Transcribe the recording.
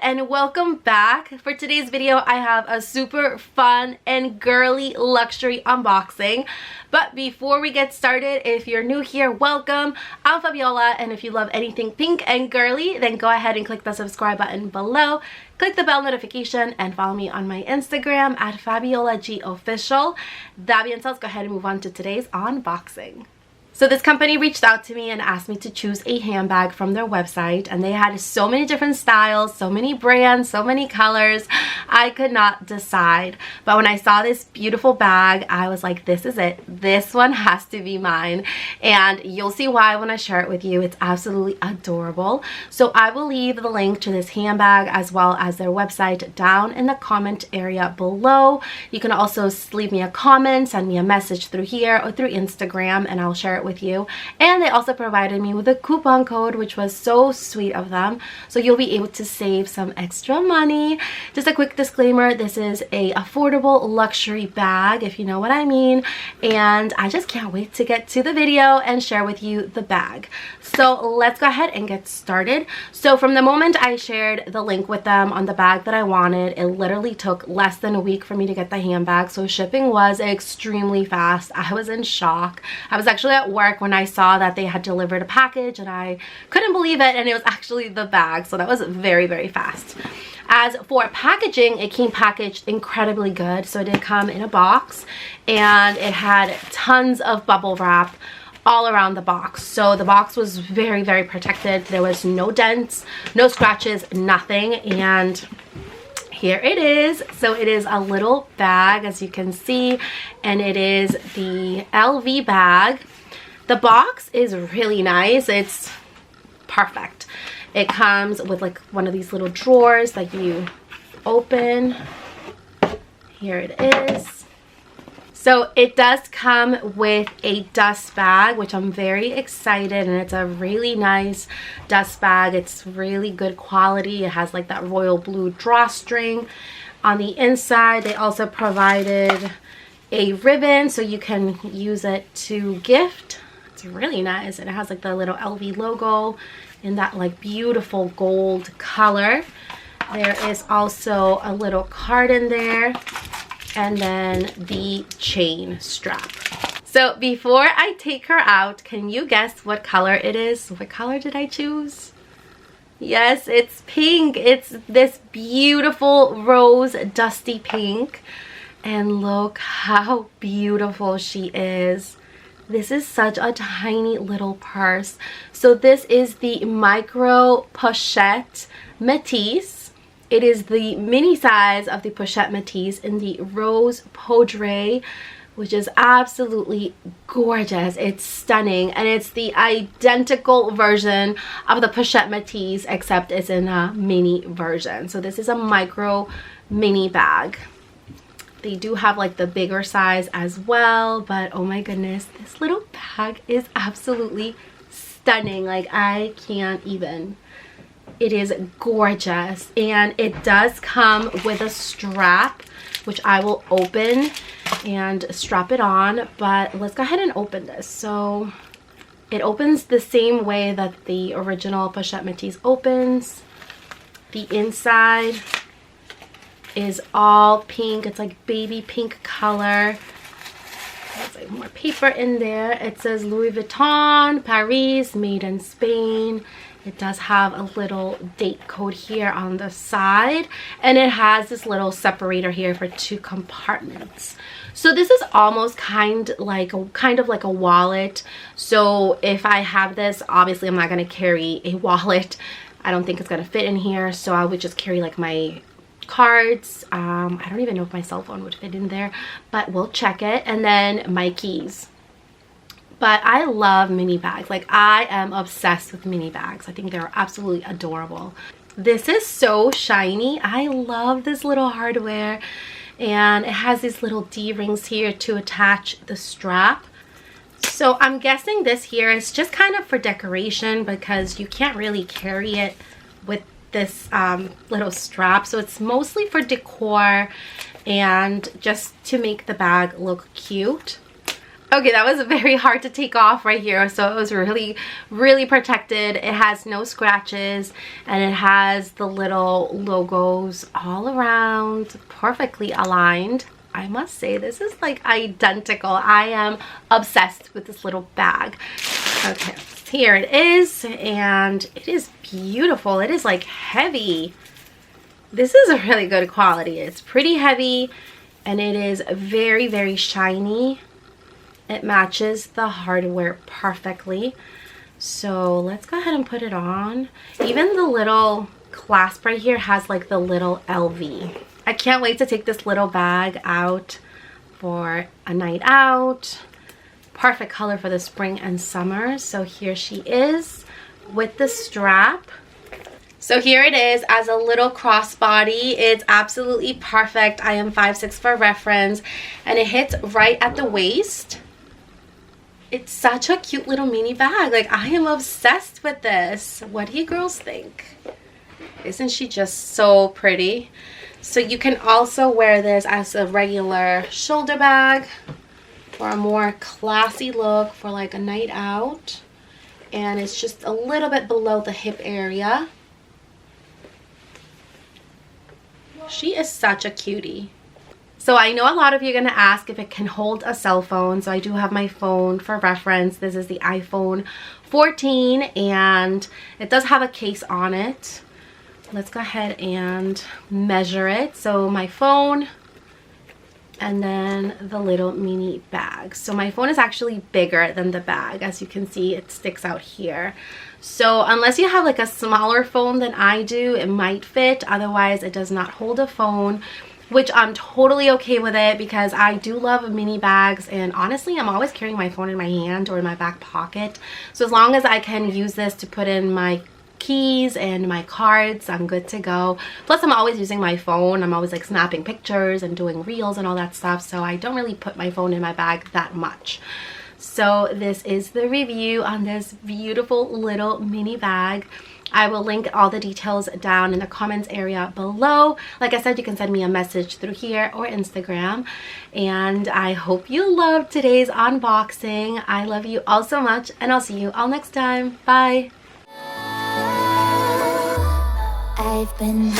and welcome back. For today's video, I have a super fun and girly luxury unboxing. But before we get started, if you're new here, welcome. I'm Fabiola, and if you love anything pink and girly, then go ahead and click the subscribe button below. Click the bell notification and follow me on my Instagram at FabiolaGOfficial. That being said, let's go ahead and move on to today's unboxing. So this company reached out to me and asked me to choose a handbag from their website, and they had so many different styles, so many brands, so many colors. I could not decide. But when I saw this beautiful bag, I was like, this is it. This one has to be mine. And you'll see why when I share it with you. It's absolutely adorable. So I will leave the link to this handbag as well as their website down in the comment area below. You can also leave me a comment, send me a message through here or through Instagram, and I'll share it with you. And they also provided me with a coupon code, which was so sweet of them, so you'll be able to save some extra money. Just a quick disclaimer, this is a affordable luxury bag, if you know what I mean, and I just can't wait to get to the video and share with you the bag. So let's go ahead and get started. So from the moment I shared the link with them on the bag that I wanted, it literally took less than a week for me to get the handbag. So shipping was extremely fast. I was in shock. I was actually at work when I saw that they had delivered a package, and I couldn't believe it, and it was actually the bag. So that was very, very fast. As for packaging, it came packaged incredibly good. So it did come in a box, and it had tons of bubble wrap all around the box. So the box was very, very protected. There was no dents, no scratches, nothing. And here it is. So it is a little bag, as you can see, and it is the LV bag. The box is really nice. It's perfect. It comes with like one of these little drawers that you open. Here it is. So it does come with a dust bag, which I'm very excited, and it's a really nice dust bag. It's really good quality. It has like that royal blue drawstring. On the inside, they also provided a ribbon so you can use it to gift. It's really nice, and it has like the little LV logo in that like beautiful gold color. There is also a little card in there, and then the chain strap. So before I take her out, can you guess what color it is? What color did I choose? Yes, it's pink. It's this beautiful rose dusty pink, and look how beautiful she is. This is such a tiny little purse. So this is the micro pochette Metis. It is the mini size of the pochette Metis in the rose poudre, which is absolutely gorgeous. It's stunning, and it's the identical version of the pochette Metis, except it's in a mini version. So this is a micro mini bag. They do have like the bigger size as well, but oh my goodness, this little bag is absolutely stunning. Like, I can't even. It is gorgeous, and it does come with a strap, which I will open and strap it on. But let's go ahead and open this. So it opens the same way that the original pochette Metis opens. The inside is all pink. It's like baby pink color. There's like more paper in there. It says Louis Vuitton, Paris, made in Spain. It does have a little date code here on the side, and it has this little separator here for 2 compartments. So this is almost kind of like a wallet. So if I have this, obviously I'm not going to carry a wallet. I don't think it's going to fit in here, so I would just carry like my cards. I don't even know if my cell phone would fit in there, but we'll check it. And then my keys. But I love mini bags. Like, I am obsessed with mini bags. I think they're absolutely adorable. This is so shiny. I love this little hardware, and it has these little D-rings here to attach the strap. So I'm guessing this here is just kind of for decoration, because you can't really carry it with this little strap. So it's mostly for decor and just to make the bag look cute. Okay, that was very hard to take off right here. So it was really, really protected. It has no scratches and it has the little logos all around, perfectly aligned. I must say, this is like identical. I am obsessed with this little bag. Okay, here it is, and it is beautiful. It is like heavy. This is a really good quality. It's pretty heavy and it is very, very shiny. It matches the hardware perfectly. So let's go ahead and put it on. Even the little clasp right here has like the little LV. I can't wait to take this little bag out for a night out. Perfect color for the spring and summer. So here she is with the strap. So here it is as a little crossbody. It's absolutely perfect. I am 5'6" for reference, and it hits right at the waist. It's such a cute little mini bag. Like, I am obsessed with this. What do you girls think? Isn't she just so pretty? So you can also wear this as a regular shoulder bag for a more classy look for like a night out. And it's just a little bit below the hip area. She is such a cutie. So I know a lot of you are going to ask if it can hold a cell phone. So I do have my phone for reference. This is the iPhone 14 and it does have a case on it. Let's go ahead and measure it. So my phone and then the little mini bag. So my phone is actually bigger than the bag. As you can see, it sticks out here. So unless you have like a smaller phone than I do, it might fit. Otherwise, it does not hold a phone, which I'm totally okay with it because I do love mini bags, and honestly, I'm always carrying my phone in my hand or in my back pocket. So as long as I can use this to put in my keys and my cards, I'm good to go. Plus, I'm always using my phone. I'm always like snapping pictures and doing reels and all that stuff, so I don't really put my phone in my bag that much. So this is the review on this beautiful little mini bag. I will link all the details down in the comments area below. Like I said, you can send me a message through here or Instagram. And I hope you loved today's unboxing. I love you all so much, and I'll see you all next time. Bye. I've been